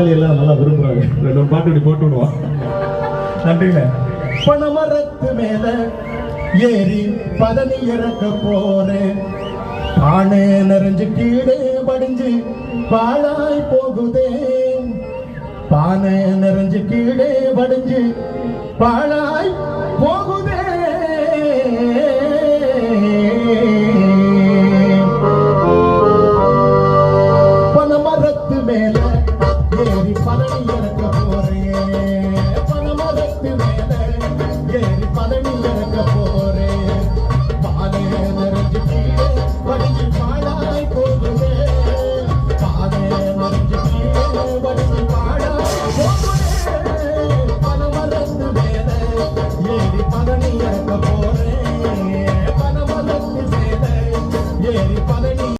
பாடல் எல்லாம் நல்லா விரும்புறாங்க. 2 பாட்டு இப்படி போட்டு விடுவான். நன்றிங்க. பனமரத்து மேல ஏறி பதனி இறக்க போறேன், பானை நிறைஞ்சு கீழே வடிஞ்சு பாழாய் போகுதே, பானை நிறைஞ்சு கீழே வடிஞ்சு பாழாய்